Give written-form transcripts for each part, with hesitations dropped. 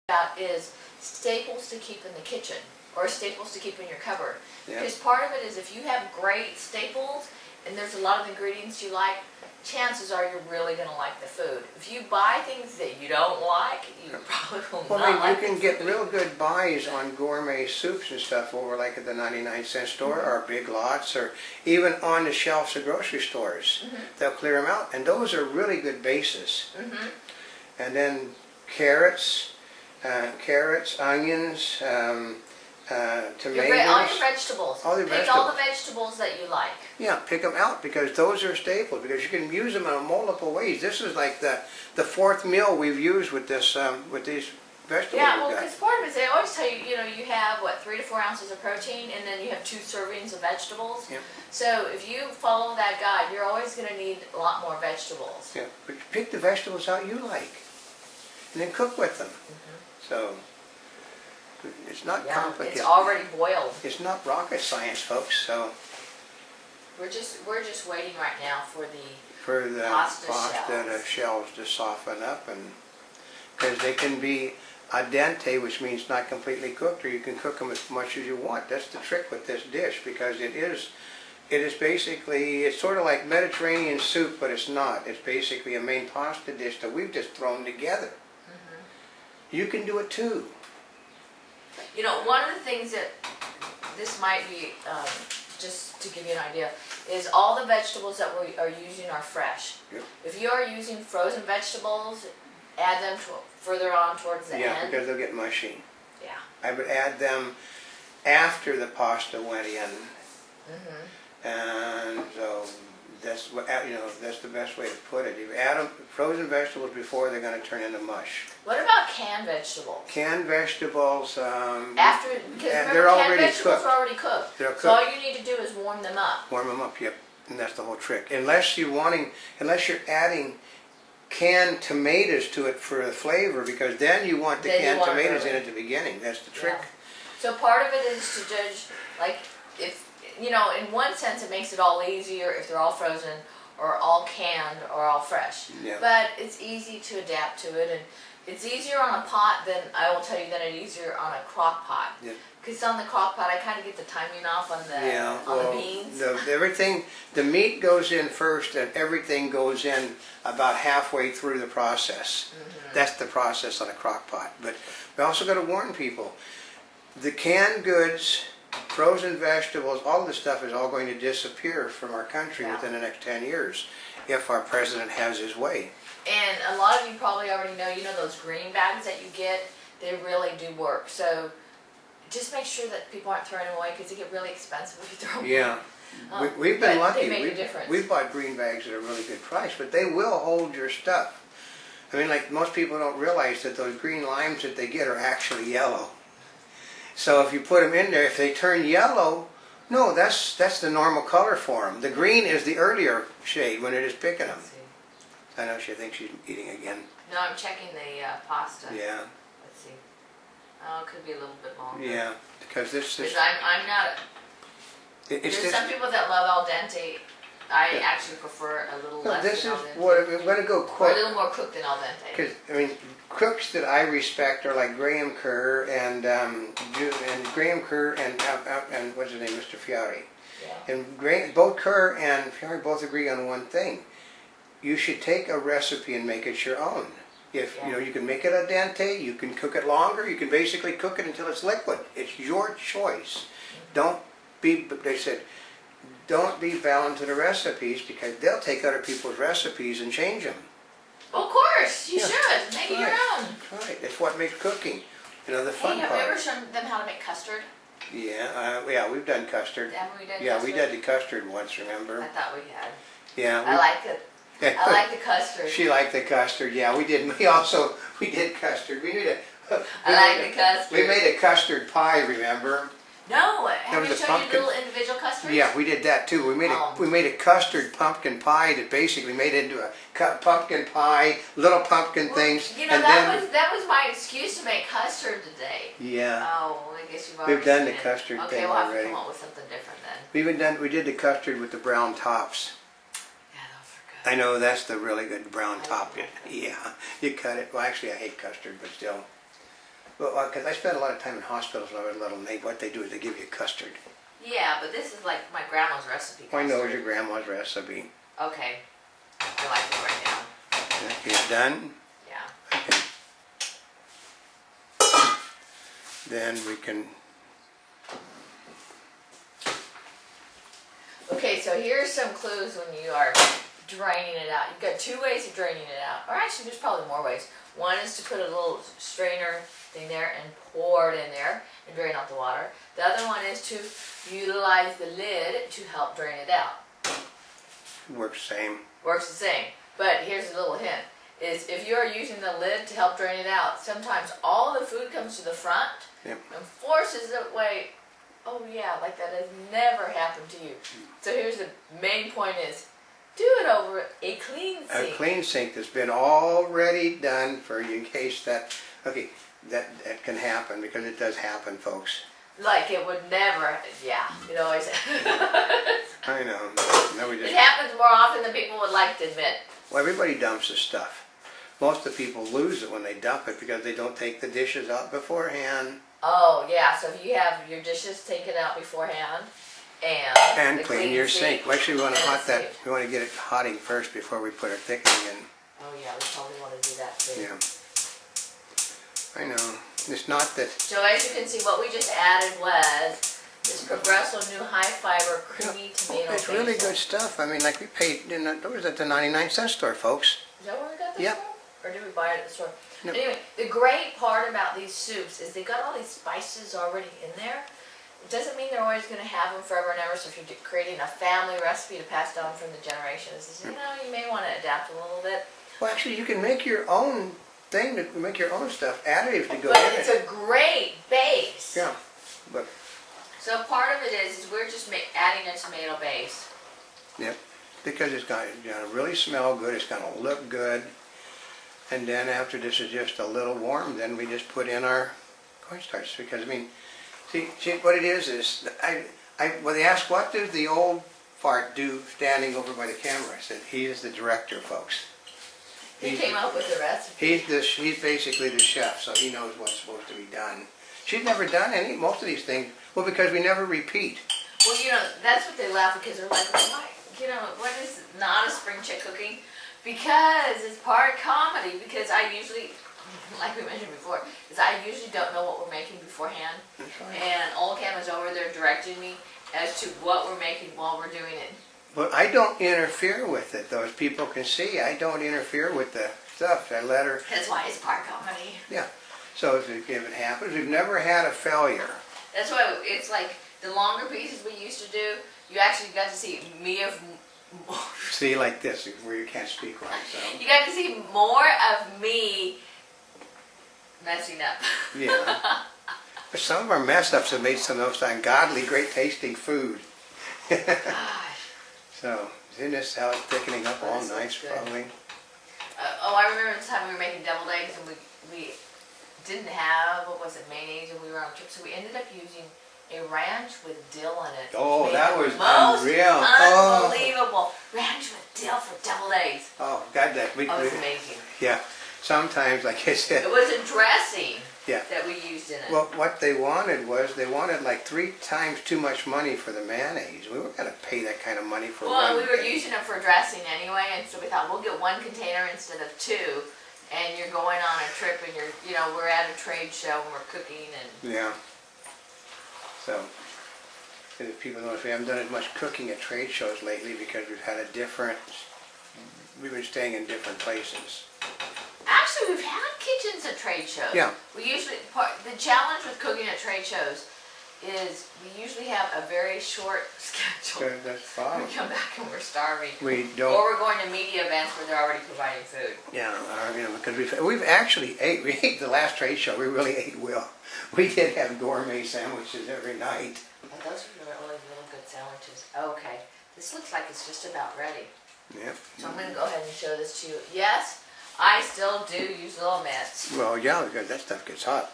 about is staples to keep in the kitchen or staples to keep in your cupboard. Yeah. Because part of it is if you have great staples and there's a lot of ingredients you like, chances are you're really going to like the food. If you buy things that you don't like, you probably will not like you can the get food. real good buys on gourmet soups and stuff over like at the 99-cent store or Big Lots or even on the shelves of grocery stores. They'll clear them out, and those are really good bases. And then carrots, onions, tomatoes. All your vegetables. Pick all the vegetables that you like. Yeah, pick them out because those are staples because you can use them in multiple ways. This is like the fourth meal we've used with this with these vegetables. Yeah, well, because part of it is they always tell you, you have what 3 to 4 ounces of protein, and then you have 2 servings of vegetables. Yeah. So if you follow that guide, you're always going to need a lot more vegetables. Yeah, but pick the vegetables out you like, and then cook with them. So it's not complicated. It's already boiled. It's not rocket science, folks. So we're just waiting right now for the pasta shells to soften up, and because they can be al dente, which means not completely cooked, or you can cook them as much as you want. That's the trick with this dish, because it is basically, it's sort of like Mediterranean soup, but it's not. It's basically a main pasta dish that we've just thrown together. You can do it too. One of the things that this might be, just to give you an idea, is all the vegetables that we are using are fresh. Yep. If you are using frozen vegetables, add them further on towards the end. Yeah, because they'll get mushy. Yeah. I would add them after the pasta went in. And so that's what that's the best way to put it. You add them frozen vegetables before they're going to turn into mush. What about canned vegetables? Canned vegetables because remember, they're canned already vegetables cooked. are already cooked. They're cooked. So all you need to do is warm them up. Warm them up, yep. And that's the whole trick. Unless you're adding canned tomatoes to it for the flavor, because then you want the canned tomatoes in at the beginning. That's the trick. Yeah. So part of it is to judge, like, if, in one sense it makes it all easier if they're all frozen or all canned or all fresh. Yeah. But it's easy to adapt to it, and it's easier on a pot than, I will tell you, than it's easier on a crock pot. Yeah. Because on the crock pot I kind of get the timing off on the beans. The meat goes in first, and everything goes in about halfway through the process. That's the process on a crock pot. But we also got to warn people, the canned goods, frozen vegetables, all this stuff is all going to disappear from our country within the next 10 years if our president has his way. And a lot of you probably already know, those green bags that you get, they really do work. So just make sure that people aren't throwing them away, because they get really expensive if you throw them away. Yeah. We've been lucky. They make a difference. We've bought green bags at a really good price, but they will hold your stuff. I mean, like, most people don't realize that those green limes that they get are actually yellow. So if you put them in there, if they turn yellow, no, that's the normal color for them. The green is the earlier shade when it is picking them. I know she thinks she's eating again. No, I'm checking the pasta. Yeah. Let's see. Oh, it could be a little bit longer. Yeah, because this is... Because I'm not... There's some people that love al dente. I actually prefer a little less this than is al dente. what I'm going to go quick. Or a little more cooked than al dente. Because, I mean, cooks that I respect are like Graham Kerr and Graham Kerr and what's his name, Mr. Fiore. Yeah. And both Kerr and Fiore both agree on one thing. You should take a recipe and make it your own. If you can make it al dente, you can cook it longer, you can basically cook it until it's liquid. It's your choice. They said, don't be bound to the recipes, because they'll take other people's recipes and change them. Well, of course, you should. Make it your own. That's right. It's what makes cooking, the fun part. Have you ever shown them how to make custard? Yeah, we've done custard. Haven't we done custard? We did the custard once, remember? I thought we had. Yeah. I like it. I like the custard. She liked the custard, yeah, we did. We did custard. I like the custard. We made a custard pie, remember? No, have you shown you little individual custards? Yeah, we did that too. We made a custard pumpkin pie that basically made it into a pumpkin pie, little pumpkin things. That was my excuse to make custard today. Yeah. Oh, I guess you've already We've done seen the custard Okay, thing we'll have already. to come up with something different then. We did the custard with the brown tops. Yeah, those are good. I know, that's the really good brown top. Yeah, you cut it. Well, actually, I hate custard, but still. Well, because I spent a lot of time in hospitals when I was little, and what they do is they give you custard. Yeah, but this is like my grandma's recipe I know custard. it's your grandma's recipe. Okay. I like it right now. Okay, done? Yeah. Okay. Then we can... Okay, so here's some clues when you are draining it out. You've got 2 ways of draining it out. Or actually, there's probably more ways. One is to put a little strainer thing there and pour it in there and drain out the water. The other one is to utilize the lid to help drain it out. Works the same. Works the same. But here's a little hint. Is if you're using the lid to help drain it out, sometimes all the food comes to the front Yep. and forces it away. Oh yeah, like that has never happened to you. So here's the main point is, do it over a clean sink. A clean sink that's been already done for you in case that, okay, that can happen, because it does happen, folks. Like it would never, yeah, it always I know. No, we It just, happens more often than people would like to admit. well, everybody dumps the stuff. Most of the people lose it when they dump it because they don't take the dishes out beforehand. Oh yeah, so if you have your dishes taken out beforehand and the clean your sink. Well, actually, we want to and hot the that. sink. We want to get it hotting first before we put our thickening in. Oh yeah, we probably want to do that too. Yeah. I know. It's not that. So as you can see, what we just added was this Progresso new high fiber creamy tomato It's really basil. good stuff. I mean, like we paid. What was at the 99-cent store, folks? Is that where we got this Yep. from? Or did we buy it at the store? No. Anyway, the great part about these soups is they got all these spices already in there. It doesn't mean they're always going to have them forever and ever, so if you're creating a family recipe to pass down from the generations, you know, you may want to adapt a little bit. Well, actually, you can make your own thing. To make your own stuff, additives to go But in it's it. a great base. Yeah, but So part of it is we're just adding a tomato base. yep, because it's gonna really smell good. It's gonna look good. And then after this is just a little warm, then we just put in our cornstarch. Because I mean, see what it is when they ask what does the old fart do standing over by the camera, I said he is the director, folks. He came up with the recipe. He's basically the chef, so he knows what's supposed to be done. She's never done most of these things. Well, because we never repeat. Well, you know, that's what they laugh because they're like, why? You know, what is Notaspringchick cooking? Because it's part comedy. Because I usually, like we mentioned before, is I usually don't know what we're making beforehand. That's right. And Olcam is over there directing me as to what we're making while we're doing it. But I don't interfere with it, though, as people can see. I don't interfere with the stuff. I let her. That's why it's part comedy. Yeah. So if it happens, we've never had a failure. That's why it's like the longer pieces we used to do, you actually got to see me of. See, like this, where you can't speak right. So. You got to see more of me messing up. Yeah. But some of our mess ups have made some of those ungodly, great tasting food. Gosh. So, isn't this how it's thickening up all This nice, looks good. probably? Oh, I remember this time we were making deviled eggs and we didn't have, what was it, mayonnaise, and we were on a trip, so we ended up using a ranch with dill in it. Oh, Made that the was most unreal. unbelievable. Ranch with dill for deviled eggs. Oh, God, Oh, it was amazing. yeah. Sometimes, like I said, It was a dressing yeah. that we used in it. Well, what they wanted was, they wanted like 3 times too much money for the mayonnaise. We weren't going to pay that kind of money for Well, one we were thing. using it for dressing anyway, and so we thought we'll get 1 container instead of 2. And you're going on a trip, and we're at a trade show, and we're cooking, and Yeah. So, if people notice, we haven't done as much cooking at trade shows lately because we've been staying in different places. actually we've had kitchens at trade shows. Yeah. We usually the challenge with cooking at trade shows is we usually have a very short schedule. Good, that's fine. We come back and we're starving. We don't. Or we're going to media events where they're already providing food. Yeah, because we've actually ate. We ate the last trade show. We really ate well. We did have gourmet sandwiches every night. Oh, those are really good sandwiches. Okay, this looks like it's just about ready. Yep. So I'm going to go ahead and show this to you. Yes, I still do use little mitts. Well, yeah, because that stuff gets hot.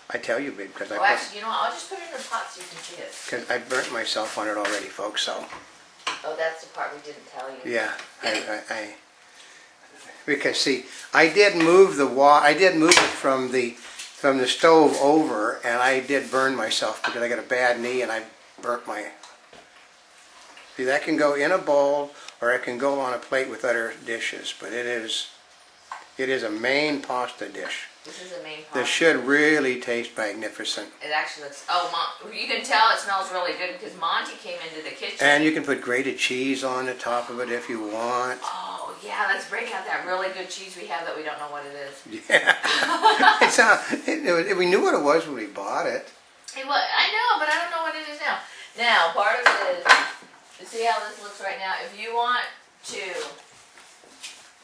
I tell you, babe, because Actually, you know what? I'll just put it in the pot so you can see it. because I burnt myself on it already, folks. So Oh, that's the part we didn't tell you. yeah, because see, I did move the I did move it from the from the stove over, and I did burn myself because I got a bad knee and I burnt my... See, that can go in a bowl or it can go on a plate with other dishes, but it is a main pasta dish. This is a main pasta. This should really taste magnificent. It actually looks, you can tell it smells really good because Monty came into the kitchen. And you can put grated cheese on the top of it if you want. Oh yeah, let's break out that really good cheese we have that we don't know what it is. Yeah. We knew what it was when we bought it. I know, but I don't know what it is now. Now, part of it is, to see how this looks right now, if you want to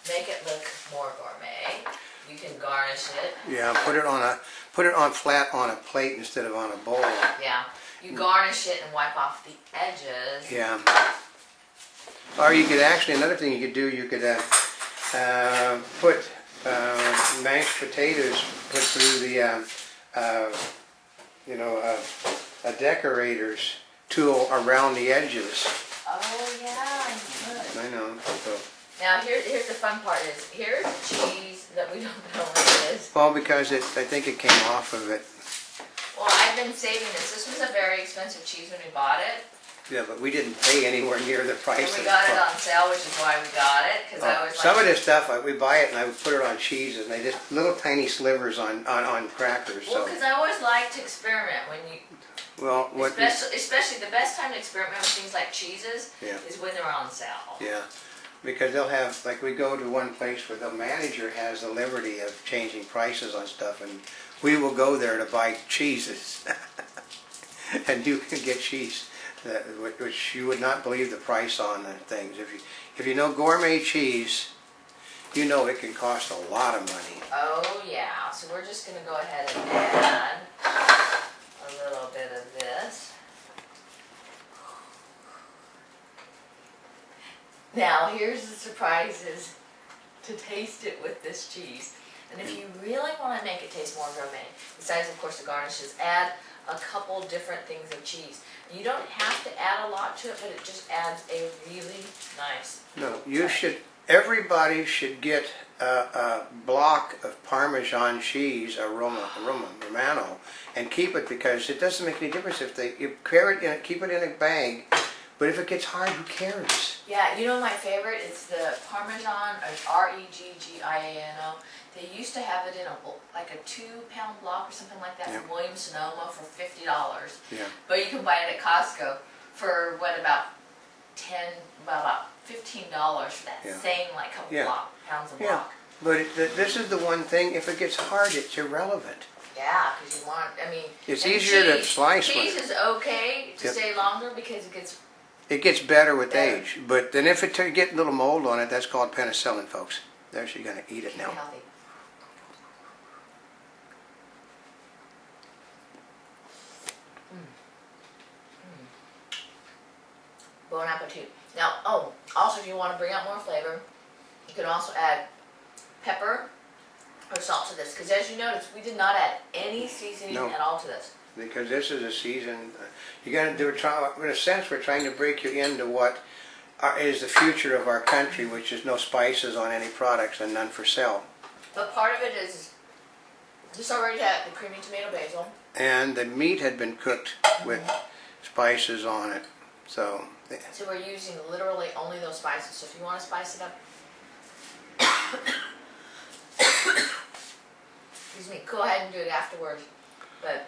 make it look more gourmet, you can garnish it. Yeah, put it on flat on a plate instead of on a bowl. Yeah, you garnish it and wipe off the edges. Yeah. Or you could actually, another thing you could do, you could put mashed potatoes put through the a decorator's tool around the edges. Oh yeah, you could. I know. So. Now here's the fun part is, here's cheese that we don't know what it is. Well, because I think it came off of it. Well, I've been saving this. This was a very expensive cheese when we bought it. Yeah, but we didn't pay anywhere near the price. And we got it on sale, which is why we got it. Because I always some of this stuff, we buy it and I would put it on cheeses, and they just little tiny slivers on crackers. Well, because I always like to experiment when you. Well, especially the best time to experiment with things like cheeses is when they're on sale. Yeah, because they'll have, like, we go to one place where the manager has the liberty of changing prices on stuff, and we will go there to buy cheeses, and you can get cheese which you would not believe the price on things. If you know gourmet cheese, you know it can cost a lot of money. Oh yeah, so we're just going to go ahead and add a little bit of this. Now here's the surprise, is to taste it with this cheese. And if you really want to make it taste more gourmet, besides of course the garnishes, add a couple different things of cheese. You don't have to add a lot to it, but it just adds a really nice. No, you should. Everybody should get a block of Parmesan cheese, Romano, and keep it, because it doesn't make any difference if you carry it in, keep it in a bag. But if it gets hard, who cares? Yeah, you know my favorite is the Parmesan, Reggino. They used to have it in like a 2-pound block or something like that from Williams-Sonoma for $50. Yeah. But you can buy it at Costco for about $15 for that same like couple pounds of block. But this is the one thing. If it gets hard, it's irrelevant. Yeah, because you want. I mean, it's easier to slice. Cheese is okay to stay longer because it gets. It gets better with age, but then if it get a little mold on it, that's called penicillin, folks. There, she's gonna eat it now. Healthy. Bon appetit. Now, also if you want to bring out more flavor, you can also add pepper or salt to this. Because as you notice, we did not add any seasoning at all to this. Because this is a season, you got to do. In a sense, we're trying to break you into what is the future of our country, which is no spices on any products and none for sale. But part of it is this already had the creamy tomato basil. And the meat had been cooked with spices on it, so. So we're using literally only those spices. So if you want to spice it up, excuse me, go ahead and do it afterwards. But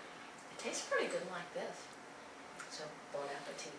it tastes pretty good like this. So bon appetit.